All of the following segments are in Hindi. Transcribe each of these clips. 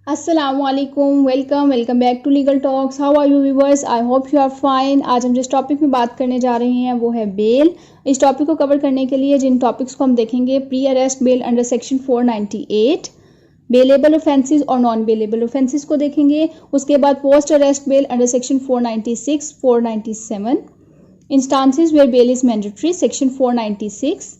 अस्सलामुअलैकुम, welcome back to legal talks. How are you viewers? I hope you are fine. आज हम जिस टॉपिक में बात करने जा रहे हैं वो है बेल। इस टॉपिक को कवर करने के लिए जिन टॉपिक्स को हम देखेंगे, pre arrest bail under section 498, bailable offences और नॉन बेलेबल ऑफेंसेस को देखेंगे। उसके बाद post arrest bail under section 496, 497, instances where bail is mandatory section 496,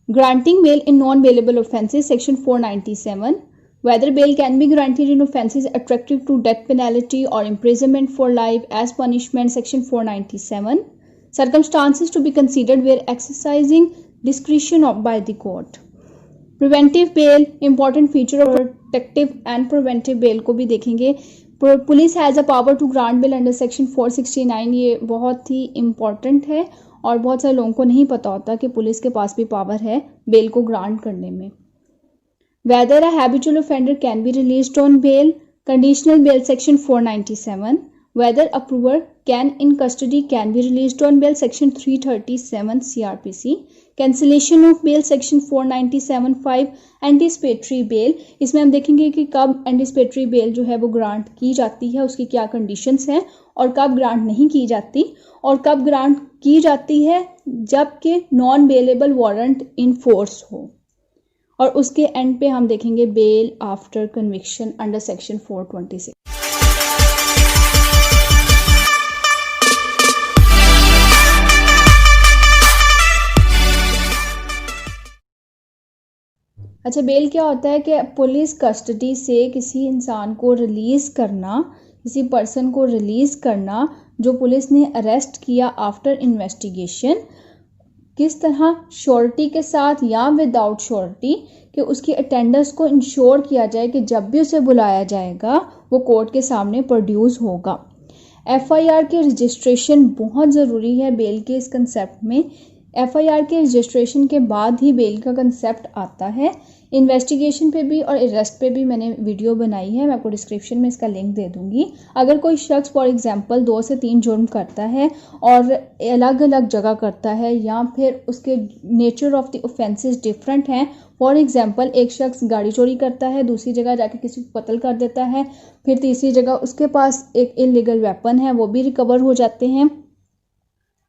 granting bail in non bailable offences section 497, whether bail can be granted in offences attractive to death penalty or imprisonment for life as punishment section 497, circumstances to be considered where exercising discretion by the court, preventive bail, important feature of protective and preventive bail को भी देखेंगे। Police has a power to grant bail under section 469, ये बहुत ही इम्पॉर्टेंट है और बहुत सारे लोगों को नहीं पता होता कि पुलिस के पास भी पावर है बेल को ग्रांट करने में। Whether a habitual offender can be released on bail, conditional bail section 497. Whether a prover can in custody can be released on bail section 337 CRPC. Cancellation of bail section 497(5). Anticipatory bail, इसमें हम देखेंगे कि कब anticipatory bail जो है वो ग्रांट की जाती है, उसकी क्या कंडीशंस हैं और कब ग्रांट नहीं की जाती, और कब ग्रांट की जाती है जबकि non bailable warrant in force हो। और उसके एंड पे हम देखेंगे bail after conviction under section 426। अच्छा, बेल क्या होता है कि पुलिस कस्टडी से किसी इंसान को रिलीज़ करना, किसी पर्सन को रिलीज़ करना जो पुलिस ने अरेस्ट किया आफ्टर इन्वेस्टिगेशन, किस तरह श्योरिटी के साथ या विदाउट श्योरिटी, कि उसकी अटेंडेंस को इंश्योर किया जाए कि जब भी उसे बुलाया जाएगा वो कोर्ट के सामने प्रोड्यूस होगा। एफआईआर के रजिस्ट्रेशन बहुत ज़रूरी है बेल के इस कंसेप्ट में। एफआईआर के रजिस्ट्रेशन के बाद ही बेल का कंसेप्ट आता है। इन्वेस्टिगेशन पे भी और अरेस्ट पे भी मैंने वीडियो बनाई है, मैं आपको डिस्क्रिप्शन में इसका लिंक दे दूंगी। अगर कोई शख्स फॉर एग्जांपल 2 से 3 जुर्म करता है और अलग अलग जगह करता है या फिर उसके nature of the offences different हैं, फॉर एग्जांपल एक शख्स गाड़ी चोरी करता है, दूसरी जगह जाके किसी को कत्ल कर देता है, फिर तीसरी जगह उसके पास एक इलीगल वेपन है, वो भी रिकवर हो जाते हैं।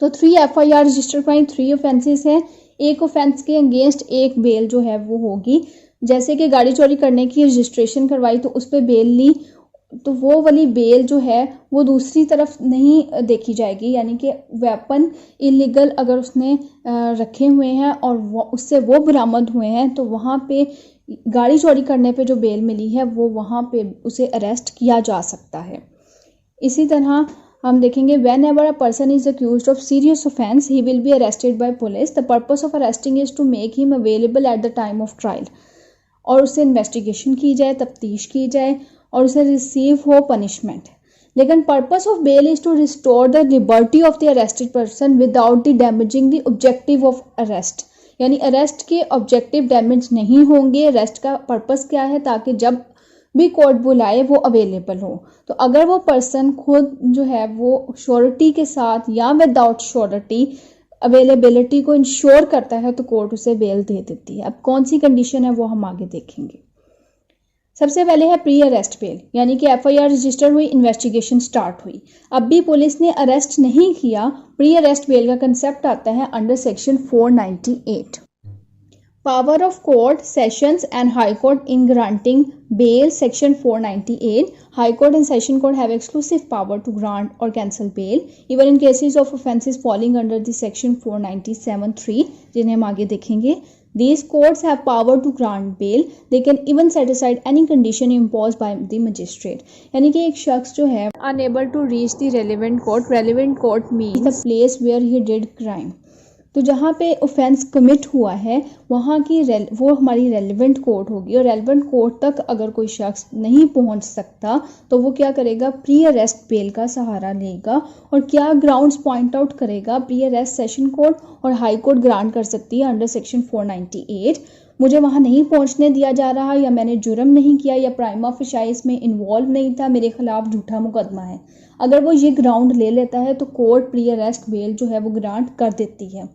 तो 3 एफआईआर रजिस्टर कराई, 3 ऑफेंसेस हैं, एक ऑफेंस के अगेंस्ट एक बेल जो है वो होगी। जैसे कि गाड़ी चोरी करने की रजिस्ट्रेशन करवाई तो उस पर बेल ली, तो वो वाली बेल जो है वो दूसरी तरफ नहीं देखी जाएगी, यानी कि वेपन इलीगल अगर उसने रखे हुए हैं और उससे वो बरामद हुए हैं तो वहाँ पे गाड़ी चोरी करने पे जो बेल मिली है वो वहाँ पे उसे अरेस्ट किया जा सकता है। इसी तरह हम देखेंगे whenever a person is accused of serious offence he will be arrested by police. The purpose of arresting is to make him available at the time of trial, और उससे इन्वेस्टिगेशन की जाए, तफ्तीश की जाए और उसे रिसीव हो पनिशमेंट। लेकिन purpose of bail is to restore the liberty of the arrested person without the damaging the objective of arrest, यानी अरेस्ट के ऑब्जेक्टिव डैमेज नहीं होंगे। अरेस्ट का पर्पस क्या है? ताकि जब भी कोर्ट बुलाए वो अवेलेबल हो। तो अगर वो पर्सन खुद जो है वो श्योरिटी के साथ या विदाउट श्योरिटी अवेलेबिलिटी को इंश्योर करता है तो कोर्ट उसे बेल दे देती है। अब कौन सी कंडीशन है वो हम आगे देखेंगे। सबसे पहले है प्री अरेस्ट बेल, यानी कि एफआईआर रजिस्टर हुई, इन्वेस्टिगेशन स्टार्ट हुई, अब भी पुलिस ने अरेस्ट नहीं किया, प्री अरेस्ट बेल का कंसेप्ट आता है under section 498। Power of court, sessions and high court in granting bail section 498. High court and session court have exclusive power to grant or cancel bail even in cases of offences falling under the section 497(3), जिन्हें हम आगे देखेंगे। These courts have power to grant bail. They can even set aside any condition imposed by the magistrate. यानी कि एक शख्स जो है unable to reach the relevant court means the place where he did crime. तो जहाँ पे ऑफेंस कमिट हुआ है वहाँ की वो हमारी रेलिवेंट कोर्ट होगी, और रेलिवेंट कोर्ट तक अगर कोई शख्स नहीं पहुँच सकता तो वो क्या करेगा? प्री अरेस्ट बेल का सहारा लेगा। और क्या ग्राउंड्स पॉइंट आउट करेगा? प्री अरेस्ट सेशन कोर्ट और हाई कोर्ट ग्रांट कर सकती है अंडर सेक्शन 498। मुझे वहाँ नहीं पहुँचने दिया जा रहा, या मैंने जुर्म नहीं किया, या प्राइमा फेशियाई में इन्वॉल्व नहीं था, मेरे खिलाफ झूठा मुकदमा है, अगर वो ये ग्राउंड ले लेता है तो कोर्ट प्री अरेस्ट बेल जो है वो ग्रांट कर देती है।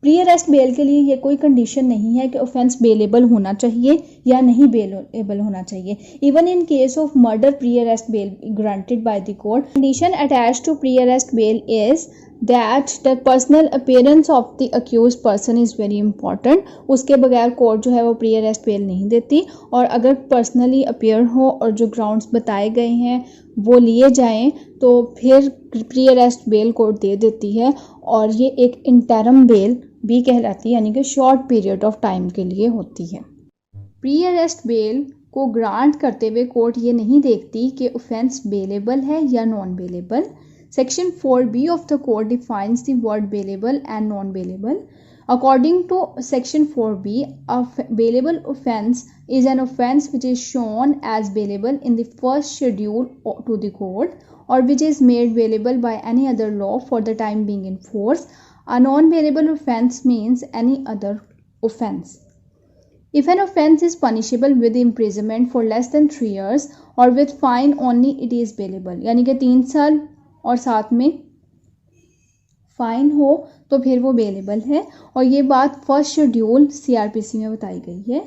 प्री अरेस्ट बेल के लिए ये कोई कंडीशन नहीं है कि ऑफेंस बेलेबल होना चाहिए या नहीं बेलेबल होना चाहिए. Even in case of murder pre arrest bail granted by the court. Condition attached to pre arrest bail is that the personal appearance of the accused person is very important. उसके बगैर कोर्ट जो है वो प्री अरेस्ट बेल नहीं देती. और अगर पर्सनली अपेयर हो और जो ग्राउंड्स बताए गए हैं वो लिए जाएं तो फिर प्री अरेस्ट बेल कोर्ट दे देती है. और ये एक इंटरम बेल भी कहलाती है, यानी कि शॉर्ट पीरियड ऑफ टाइम के लिए होती है. प्री अरेस्ट बेल को ग्रांट करते हुए कोर्ट ये नहीं देखती कि ऑफेंस बेलेबल है या non bailable. Section 4B of the Code defines the word bailable and non-bailable. According to Section 4B, a bailable offence is an offence which is shown as bailable in the first schedule to the Code or which is made bailable by any other law for the time being in force. A non-bailable offence means any other offence. If an offence is punishable with imprisonment for less than 3 years or with fine only, it is bailable. यानी कि 3 साल और साथ में फाइन हो तो फिर वो बेलेबल है. और ये बात फर्स्ट शेड्यूल CRPC में बताई गई है.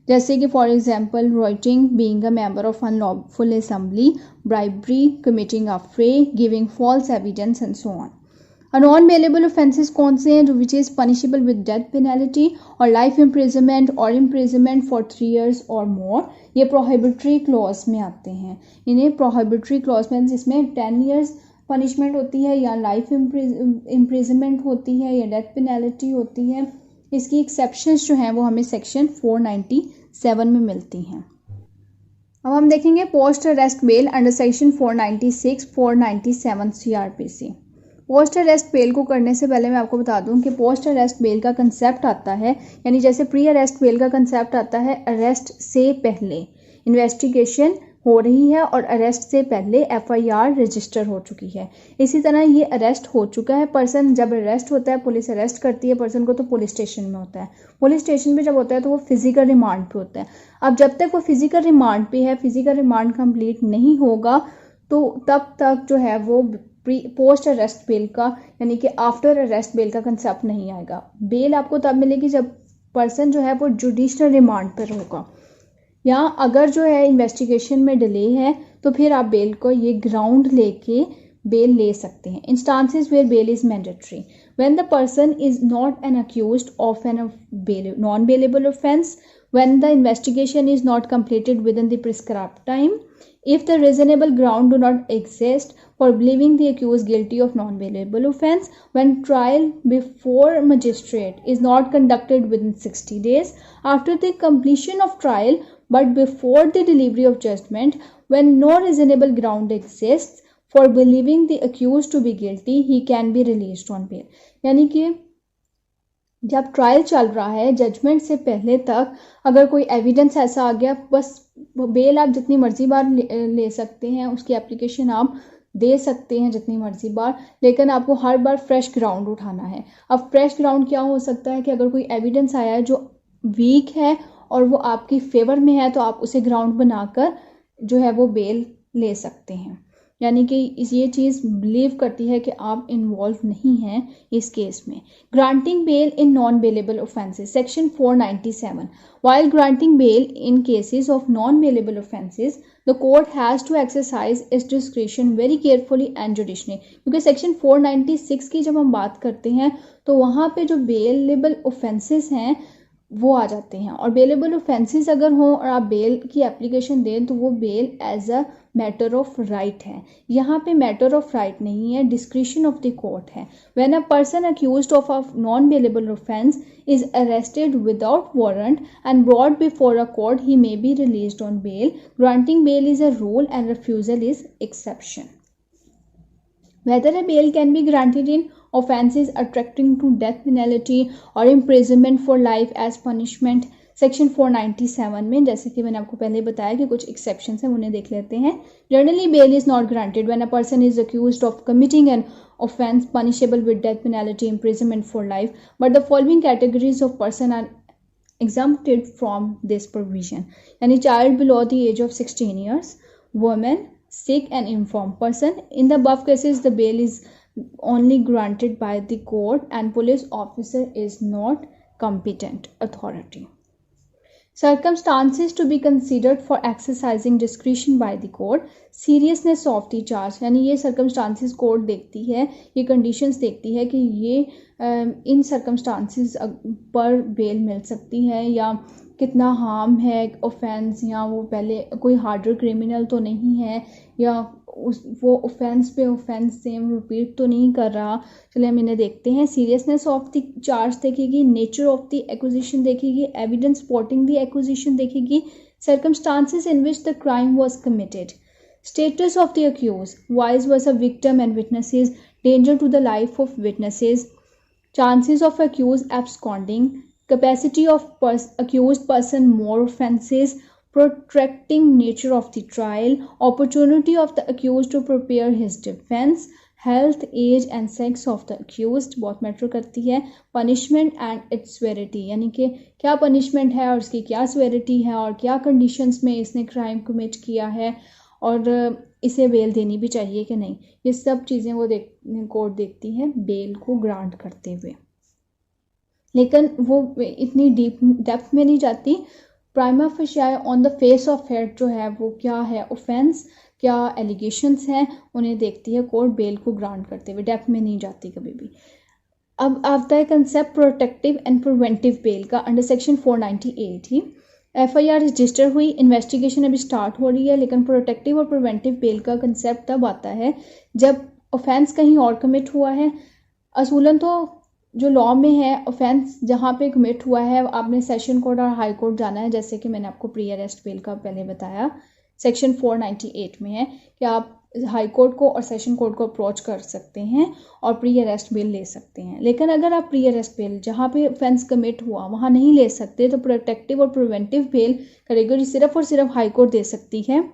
जैसे कि for example rioting, being a member of unlawful assembly, bribery, committing a fray, giving false evidence and so on. Non bailable offences कौन से हैं? जो which is punishable with death penalty और लाइफ इम्प्रिजनमेंट और इम्प्रिजनमेंट फॉर 3 years और मोर. ये प्रोहिबिटरी क्लॉज में आते हैं. इन्हें प्रोहिबिटरी क्लॉज में जिसमें 10 years पनिशमेंट होती है या लाइफ इम्प्रिजनमेंट होती है या डेथ पेनल्टी होती है. इसकी एक्सेप्शंस जो हैं वो हमें सेक्शन 497 में मिलती हैं. अब हम देखेंगे post arrest bail under section 496, 497 CRPC. Post arrest bell को करने से पहले मैं आपको बता दूं कि पोस्ट अरेस्ट बेल का कंसेप्ट आता है, यानी जैसे प्री अरेस्ट बेल का कंसेप्ट आता है अरेस्ट से पहले इन्वेस्टिगेशन हो रही है और अरेस्ट से पहले FIR रजिस्टर हो चुकी है. इसी तरह ये अरेस्ट हो चुका है. पर्सन जब अरेस्ट होता है, पुलिस अरेस्ट करती है पर्सन को, तो पुलिस स्टेशन में होता है. पुलिस स्टेशन पे जब होता है तो वो फिजिकल रिमांड पे होता है. अब जब तक वो फिजिकल रिमांड पे है, फिजिकल रिमांड कंप्लीट नहीं होगा तो तब तक जो है वो पोस्ट अरेस्ट बेल का यानी कि आफ्टर अरेस्ट बेल का कंसेप्ट नहीं आएगा. बेल आपको तब मिलेगी जब पर्सन जो है वो जुडिशल रिमांड पर होगा, या अगर जो है इन्वेस्टिगेशन में डिले है तो फिर आप बेल को ये ग्राउंड लेके बेल ले सकते हैं. Instances where bail is mandatory when the person is not an accused of an non bailable offence, when the investigation is not completed within the prescribed time, if the reasonable ground do not exist for believing the accused guilty of non-bailable offence, when trial before magistrate is not conducted within 60 days after the completion of trial but before the delivery of judgment, when no reasonable ground exists for believing the accused to be guilty, he can be released on bail. यानी कि जब ट्रायल चल रहा है, जजमेंट से पहले तक अगर कोई एविडेंस ऐसा आ गया, बस बेल आप जितनी मर्जी बार ले सकते हैं, उसकी एप्लीकेशन आप दे सकते हैं जितनी मर्जी बार, लेकिन आपको हर बार फ्रेश ग्राउंड उठाना है. अब फ्रेश ग्राउंड क्या हो सकता है कि अगर कोई एविडेंस आया है जो वीक है और वो आपकी फेवर में है तो आप उसे ग्राउंड बनाकर जो है वो बेल ले सकते हैं. यानी कि ये चीज़ बिलीव करती है कि आप इन्वॉल्व नहीं हैं इस केस में. Granting bail in non bailable offences section 497. While granting bail in cases of non-bailable offences, the court has to exercise its discretion very carefully and judiciously. क्योंकि सेक्शन 496 की जब हम बात करते हैं तो वहाँ पे जो बेलेबल ऑफेंसेस हैं वो आ जाते हैं, और बेलेबल ऑफेंसेस अगर हों और आप बेल की एप्लीकेशन दें तो वो bail as a matter of right है. यहाँ पे मैटर ऑफ राइट नहीं है, डिस्क्रिशन ऑफ द कोर्ट है. When a person accused of a non bailable offence is arrested without warrant and brought before a court, he may be released on bail. Granting bail is a rule and refusal is exception. Whether a bail can be granted in offences attracting to death penalty or imprisonment for life as punishment, section 497 में, जैसे कि मैंने आपको पहले बताया कि कुछ एक्सेप्शंस हैं, उन्हें देख लेते हैं. Generally bail is not granted when a person is accused of committing an offense punishable with death penalty, imprisonment for life, but the following categories of person are exempted from this provision. Yani child below the age of 16 years, woman, sick and infirm person. In the above cases, the bail is only granted by the court and police officer is not competent authority. Circumstances to be considered for exercising discretion by the court, seriousness of the charge, यानी ये circumstances कोर्ट देखती है, ये conditions देखती है कि ये इन circumstances पर बेल मिल सकती है या कितना हार्म है ऑफेंस, या वो पहले कोई हार्डर क्रिमिनल तो नहीं है, या वो ऑफेंस पे ऑफेंस सेम रिपीट तो नहीं कर रहा. चलिए हम इन्हें देखते हैं. सीरियसनेस ऑफ द चार्ज देखेगी, नेचर ऑफ द एक्विजिशन देखेगी, एविडेंस सपोर्टिंग द एक्विजिशन देखेगी, circumstances in which the crime was committed, status of the accuse, wise was a victim and witnesses, danger to the life of witnesses, chances of accuse absconding, capacity of accused person more offenses, protracting nature of the trial, opportunity of the accused to prepare his defense, health, age and sex of the accused बहुत मैटर करती है, punishment and its severity, यानी कि क्या पनिशमेंट है और उसकी क्या severity है और क्या कंडीशंस में इसने क्राइम कमिट किया है और इसे बेल देनी भी चाहिए कि नहीं. ये सब चीज़ें वो कोर्ट देखती है बेल को ग्रांट करते हुए, लेकिन वो इतनी डेप्थ में नहीं जाती. Prima facie on the face of head जो है वो क्या है ऑफेंस, क्या एलिगेशंस हैं, उन्हें देखती है कोर्ट बेल को ग्रांट करते हुए, डेप्थ में नहीं जाती कभी भी. अब आता है concept protective and preventive bail का अंडर सेक्शन 498 ही. एफआईआर रजिस्टर हुई, इन्वेस्टिगेशन अभी स्टार्ट हो रही है, लेकिन प्रोटेक्टिव और प्रिवेंटिव बेल का कंसेप्ट तब आता है जब ऑफेंस कहीं और कमिट हुआ है. असूलन तो जो लॉ में है ऑफेंस जहाँ पे कमिट हुआ है आपने सेशन कोर्ट और हाई कोर्ट जाना है, जैसे कि मैंने आपको प्री अरेस्ट बेल का पहले बताया सेक्शन 498 में है कि आप हाई कोर्ट को और सेशन कोर्ट को अप्रोच कर सकते हैं और प्री अरेस्ट बेल ले सकते हैं. लेकिन अगर आप प्री अरेस्ट बेल जहाँ पे ऑफेंस कमिट हुआ वहाँ नहीं ले सकते तो प्रोटेक्टिव और प्रिवेंटिव बेल कैटेगरी सिर्फ और सिर्फ हाई कोर्ट दे सकती है.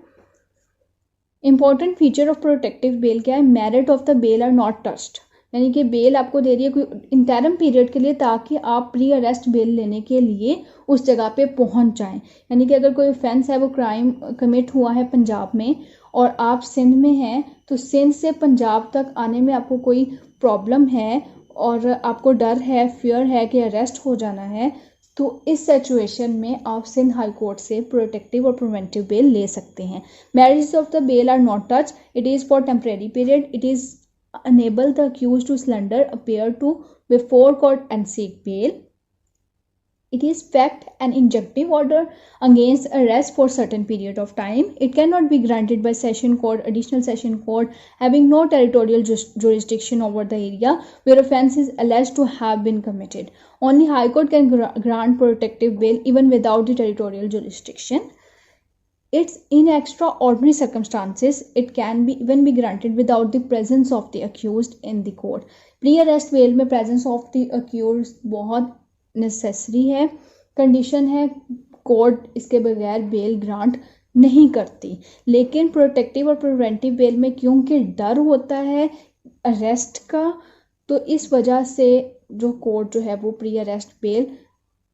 Important feature of protective bail क्या है, merit of the bail are not touched, यानी कि बेल आपको दे रही है कोई इंटरम पीरियड के लिए ताकि आप प्री अरेस्ट बेल लेने के लिए उस जगह पे पहुंच जाएं. यानी कि अगर कोई ऑफेंस है वो क्राइम कमिट हुआ है पंजाब में और आप सिंध में हैं तो सिंध से पंजाब तक आने में आपको कोई प्रॉब्लम है और आपको डर है, फियर है कि अरेस्ट हो जाना है, तो इस सिचुएशन में आप सिंध हाई कोर्ट से प्रोटेक्टिव और प्रिवेंटिव बेल ले सकते हैं. Merits of the bail are not touch, it is for temporary period, it is enable the accused to slender appear to before court and seek bail. It is fact and injunctive order against arrest for certain period of time. It cannot be granted by session court, additional session court having no territorial jurisdiction over the area where offence is alleged to have been committed. Only high court can grant protective bail even without the territorial jurisdiction. It's in extraordinary circumstances it can be even be granted without the presence of the accused in the court. Pre-arrest bail में presence of the accused बहुत necessary है, condition है, कोर्ट इसके बगैर बेल ग्रांट नहीं करती. लेकिन प्रोटेक्टिव और प्रिवेंटिव बेल में क्योंकि डर होता है अरेस्ट का, तो इस वजह से जो कोर्ट जो है वो प्री अरेस्ट बेल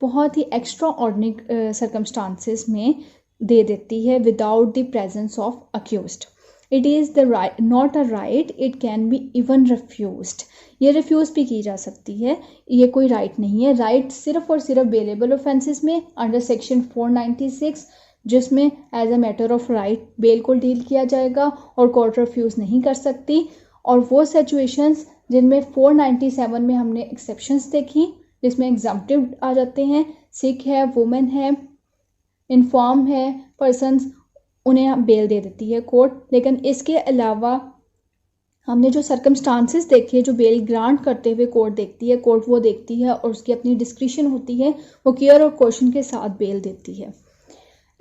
बहुत ही एक्स्ट्रा ऑर्डिनरी सर्कमस्टांसेस में दे देती है without the presence of accused. It is the right not a right, it can be even refused. ये रिफ्यूज़ भी की जा सकती है, ये कोई राइट नहीं है. राइट सिर्फ और सिर्फ बेलेबल ऑफेंसेस में अंडर सेक्शन 496 जिसमें as a matter of right bail को डील किया जाएगा और कोर्ट रिफ्यूज़ नहीं कर सकती. और वो सिचुएशंस जिनमें 497 में हमने एक्सेप्शंस देखी जिसमें एग्जम्प्टिव आ जाते हैं, सिक है, वुमेन है, इन्फॉर्म है पर्सन्स, उन्हें बेल दे देती है कोर्ट. लेकिन इसके अलावा हमने जो सर्कमस्टांसेस देखे जो बेल ग्रांट करते हुए कोर्ट देखती है, कोर्ट वो देखती है और उसकी अपनी डिस्क्रिशन होती है, वो केयर और कॉशन के साथ बेल देती है.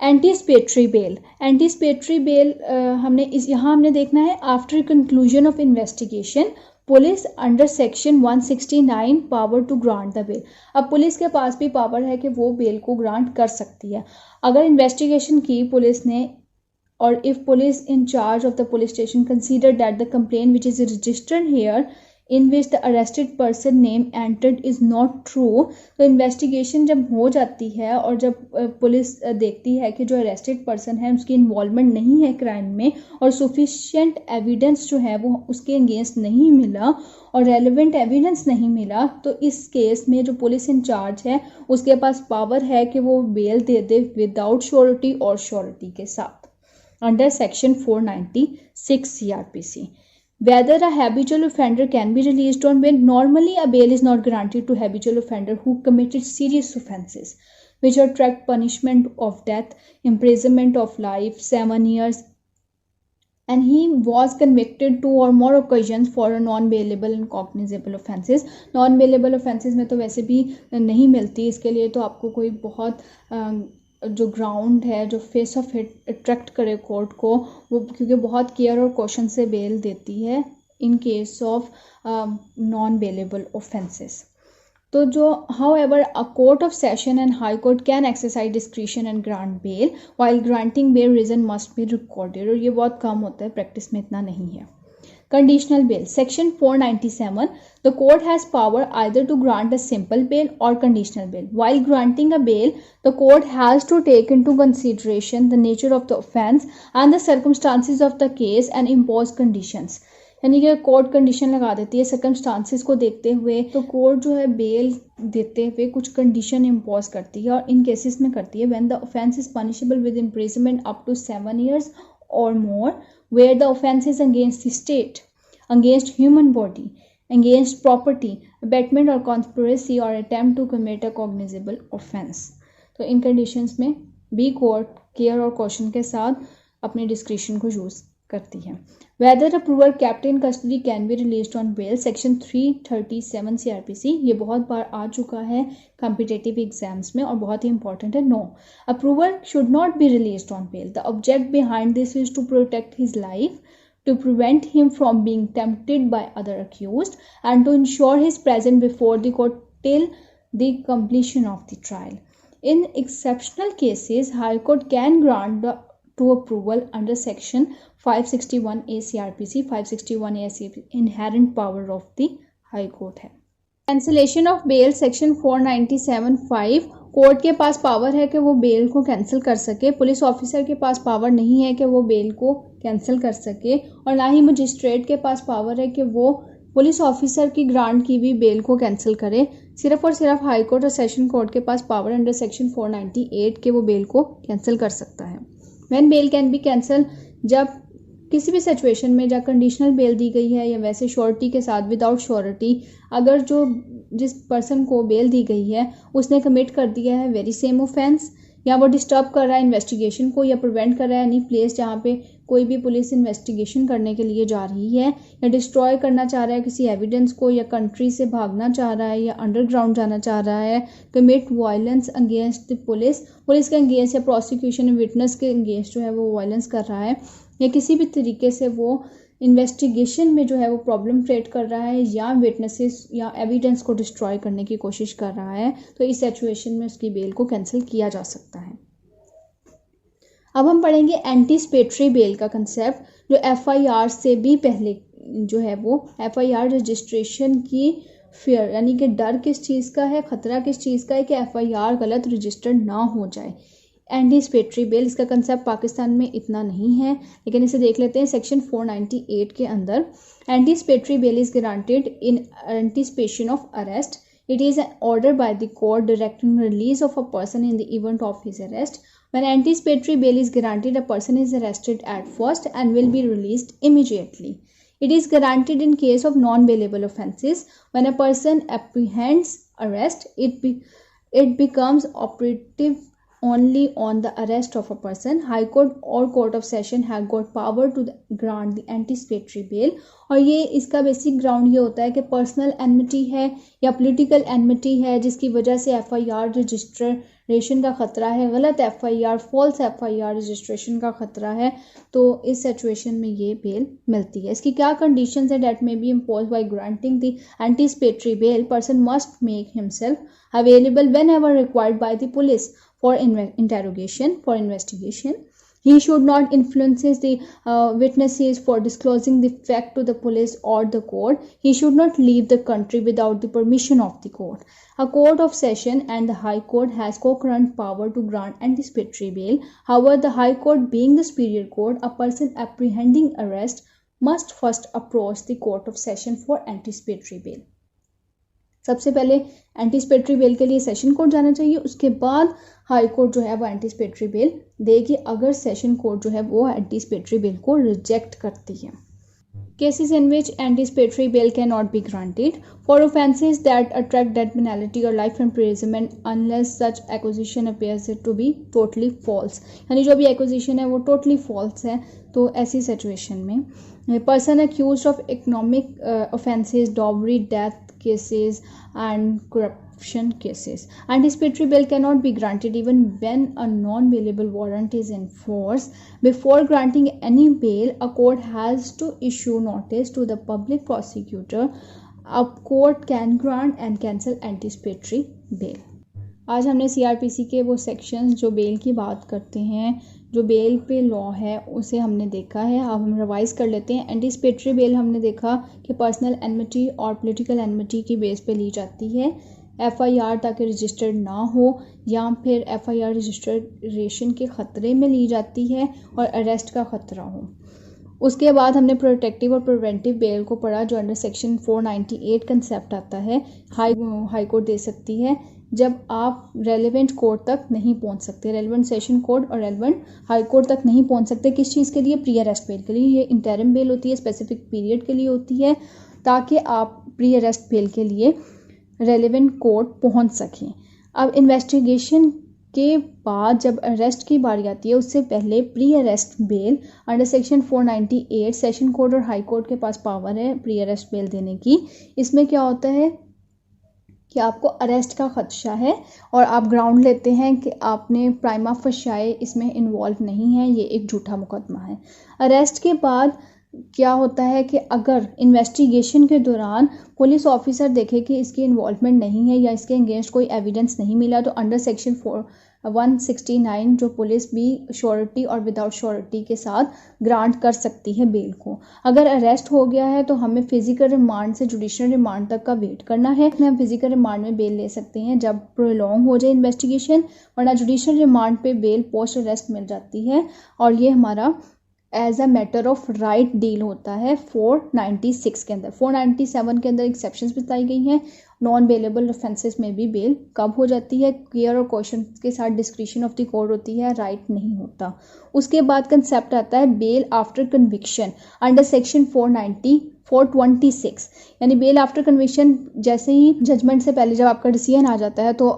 एंटीसिपेटरी बेल, एंटीसिपेटरी बेल हमने देखना है after conclusion of investigation police under section 169 power to grant the bail. अब पुलिस के पास भी पावर है कि वो बेल को ग्रांट कर सकती है. अगर इन्वेस्टिगेशन की पुलिस ने और if police in charge of the police station consider that the complaint which is registered here in which the arrested person name entered is not true। तो इन्वेस्टिगेशन जब हो जाती है और जब पुलिस देखती है कि जो अरेस्टेड पर्सन है उसकी इन्वॉल्वमेंट नहीं है क्राइम में और सफिशिएंट एविडेंस जो है वो उसके अगेंस्ट नहीं मिला और रेलेवेंट एविडेंस नहीं मिला, तो इस केस में जो पुलिस इंचार्ज है उसके पास पावर है कि वो बेल दे दे विदाउट श्योरिटी और श्योरिटी के साथ, under section 496 CRPC। Whether a habitual offender can be released on bail. Normally, a bail is not granted to habitual offender who committed serious offences, which attract punishment of death, imprisonment of life, 7 years, and he was convicted 2 or more occasions for a non-bailable and cognizable offences। Non-bailable offences में तो वैसे भी नहीं मिलती, इसके लिए तो आपको कोई बहुत जो ग्राउंड है जो फेस ऑफ अट्रैक्ट करे कोर्ट को, वो क्योंकि बहुत केयर और कॉशन से बेल देती है in case of non bailable offences. तो जो however a court of session and high court can exercise discretion and grant bail while granting bail reason must be recorded, और ये बहुत कम होता है, प्रैक्टिस में इतना नहीं है। Conditional bail. Section 497. The court has power either to grant a simple bail or conditional bail. While granting a bail, the court has to take into consideration the nature of the offence and the circumstances of the case and impose conditions. यानी कि कोर्ट कंडीशन लगा देती है सर्कमस्टांसिस को देखते हुए, तो कोर्ट जो है बेल देते हुए कुछ कंडीशन इम्पोज करती है और इन केसेस में करती है when the offence is punishable with imprisonment up to 7 years or more, where the offence is against the state, against human body, against property, abatement or conspiracy or attempt to commit a cognizable offence। तो इन कंडीशंस में भी कोर्ट केयर और कॉशन के साथ अपनी डिस्क्रिशन को यूज करती है। Whether a prover kept in custody can be released on bail, section 337 CRPC। ये बहुत बार आ चुका है कॉम्पिटिटिव एग्जाम्स में और बहुत ही इंपॉर्टेंट है। No, a prover should not be released on bail. The object behind this is to protect his life, to prevent him from being tempted by other accused, and to ensure his presence before the court till the completion of the trial. In exceptional cases, High Court can grant to approval under section 561A CRPC। 561A inherent power of the High Court है। Cancellation of bail, section 497(5). Court के पास पावर है कि वो बेल को कैंसिल कर सके, पुलिस ऑफिसर के पास पावर नहीं है कि वो बेल को कैंसिल कर सके, और ना ही मजिस्ट्रेट के पास पावर है कि वो पुलिस ऑफिसर की ग्रांट की भी बेल को कैंसिल करे। सिर्फ और सिर्फ हाई कोर्ट और सेशन कोर्ट के पास पावर अंडर सेक्शन 498 के वो बेल को कैंसिल कर सकता है। When bail can be cancel, जब किसी भी सिचुएशन में जब कंडीशनल बेल दी गई है या वैसे श्योरिटी के साथ विदाउट श्योरिटी, अगर जो जिस पर्सन को बेल दी गई है उसने कमिट कर दिया है वेरी सेम ऑफेंस, या वो डिस्टर्ब कर रहा है इन्वेस्टिगेशन को या प्रिवेंट कर रहा है एनी प्लेस जहाँ पे कोई भी पुलिस इन्वेस्टिगेशन करने के लिए जा रही है, या डिस्ट्रॉय करना चाह रहा है किसी एविडेंस को, या कंट्री से भागना चाह रहा है, या अंडरग्राउंड जाना चाह रहा है, commit violence against the police के अगेंस्ट या प्रोसिक्यूशन विटनेस के अगेंस्ट जो है वो वायलेंस कर रहा है, या किसी भी तरीके से वो इन्वेस्टिगेशन में जो है वो प्रॉब्लम क्रिएट कर रहा है या विटनेसेस या एविडेंस को डिस्ट्रॉय करने की कोशिश कर रहा है, तो इस सिचुएशन में उसकी बेल को कैंसिल किया जा सकता है। अब हम पढ़ेंगे एंटीसिपेटरी बेल का कंसेप्ट, जो एफआईआर से भी पहले जो है वो एफआईआर रजिस्ट्रेशन की फियर, यानी कि डर किस चीज़ का है, खतरा किस चीज़ का है कि एफआईआर गलत रजिस्टर्ड ना हो जाए। एंटीसिपेटरी बेल, इसका कंसेप्ट पाकिस्तान में इतना नहीं है, लेकिन इसे देख लेते हैं। सेक्शन 498 के अंदर anticipatory bail is granted in anticipation of arrest. It is an order by the court directing release of a person in the event of his arrest. When anticipatory bail is granted, a person is arrested at first and will be released immediately. It is granted in case of non-bailable offences. When a person apprehends arrest, it becomes operative only on the arrest of a person. High Court or Court of Session have got power to grant the anticipatory bail। और ये इसका बेसिक ग्राउंड ये होता है कि पर्सनल एनमिटी है या पॉलिटिकल एनमिटी है जिसकी वजह से एफआईआर रजिस्ट्रेशन का खतरा है, गलत एफआईआर फॉल्स एफआईआर रजिस्ट्रेशन का खतरा है, तो इस सिचुएशन में ये बेल मिलती है। इसकी क्या कंडीशंस है डेट में be impose by granting the anticipatory bail. Person must make himself available whenever required by the police for interrogation, for investigation. He should not influence the witnesses for disclosing the fact to the police or the court. He should not leave the country without the permission of the court. A court of session and the High Court has concurrent power to grant anticipatory bail. However, the High Court being the superior court, a person apprehending arrest must first approach the Court of Session for anticipatory bail. सबसे पहले एंटीसिपेटरी बेल के लिए सेशन कोर्ट जाना चाहिए, उसके बाद हाई कोर्ट जो है वो एंटीसिपेटरी बेल देगी अगर सेशन कोर्ट जो है वो एंटीसिपेटरी बेल को रिजेक्ट करती है. Cases in which anticipatory bail cannot be granted for offences that attract death penalty or life imprisonment unless such accusation appears to be totally false. यानी जो भी accusation है वो totally false है, तो ऐसी situation में person accused of economic offences, dowry, death cases and corruption cases, anticipatory bail cannot be granted even when a non-bailable warrant is in force. Before granting any bail, a court has to issue notice to the public prosecutor. A court can grant and cancel anticipatory bail. आज हमने CRPC के वो सेक्शंस जो बेल की बात करते हैं, जो बेल पे लॉ है, उसे हमने देखा है. अब हम रिवाइज कर लेते हैं. एंटीसिपेटरी बेल हमने देखा कि पर्सनल एनमिटी और पॉलिटिकल एनमिटी की बेस पे ली जाती है. FIR ताकि रजिस्टर्ड ना हो या फिर FIR रजिस्ट्रेशन के ख़तरे में ली जाती है और अरेस्ट का ख़तरा हो. उसके बाद हमने प्रोटेक्टिव और प्रिवेंटिव बेल को पढ़ा जो अंडर सेक्शन 498 कंसेप्ट आता है. हाई कोर्ट दे सकती है जब आप रेलेवेंट कोर्ट तक नहीं पहुंच सकते, रेलेवेंट सेशन कोर्ट और रेलेवेंट हाई कोर्ट तक नहीं पहुंच सकते. किस चीज़ के लिए? प्री अरेस्ट बेल के लिए. ये इंटरिम बेल होती है, स्पेसिफिक पीरियड के लिए होती है ताकि आप प्री अरेस्ट बेल के लिए रेलेवेंट कोर्ट पहुंच सकें. अब इन्वेस्टिगेशन के बाद जब अरेस्ट की बारी आती है उससे पहले pre arrest bail under section 498 session court और हाई कोर्ट के पास पावर है प्री अरेस्ट बेल देने की. इसमें क्या होता है कि आपको अरेस्ट का खदशा है और आप ग्राउंड लेते हैं कि आपने प्राइमा फशाए इसमें इन्वॉल्व नहीं है, ये एक झूठा मुकदमा है. अरेस्ट के बाद क्या होता है कि अगर इन्वेस्टिगेशन के दौरान पुलिस ऑफिसर देखे कि इसकी इन्वॉल्वमेंट नहीं है या इसके अगेंस्ट कोई एविडेंस नहीं मिला तो अंडर सेक्शन 169 जो पुलिस भी श्योरिटी और विदाउट श्योरिटी के साथ ग्रांट कर सकती है बेल को. अगर अरेस्ट हो गया है तो हमें फिजिकल रिमांड से जुडिशियल रिमांड तक का वेट करना है. हम फिजिकल रिमांड में बेल ले सकते हैं जब प्रोलॉन्ग हो जाए इन्वेस्टिगेशन, वरना जुडिशियल रिमांड पे बेल पोस्ट अरेस्ट मिल जाती है और ये हमारा as a matter of right deal होता है 496 के अंदर. 497 के अंदर एक्सेप्शंस बताई गई हैं. नॉन बेलेबल ऑफेंसेस में भी बेल कब हो जाती है? क्लियर और क्वेश्चन के साथ डिस्क्रिशन ऑफ द कोर्ट होती है, राइट नहीं होता. उसके बाद कंसेप्ट आता है bail after conviction under section 426 यानी बेल आफ्टर कन्विक्शन. जैसे ही जजमेंट से पहले जब आपका डिसीजन आ जाता है तो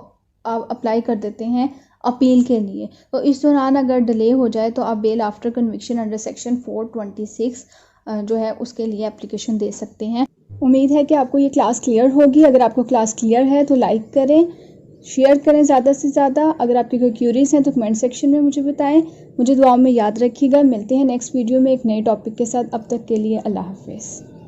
आप अप्लाई कर देते हैं अपील के लिए, तो इस दौरान अगर डिले हो जाए तो आप bail after conviction under section 426 जो है उसके लिए एप्लीकेशन दे सकते हैं. उम्मीद है कि आपको ये क्लास क्लियर होगी. अगर आपको क्लास क्लियर है तो लाइक करें, शेयर करें ज़्यादा से ज़्यादा. अगर आपकी कोई क्यूरीज हैं तो कमेंट सेक्शन में मुझे बताएं. मुझे दुआओं में याद रखिएगा. मिलते हैं नेक्स्ट वीडियो में एक नए टॉपिक के साथ. अब तक के लिए अल्लाह हाफिज़.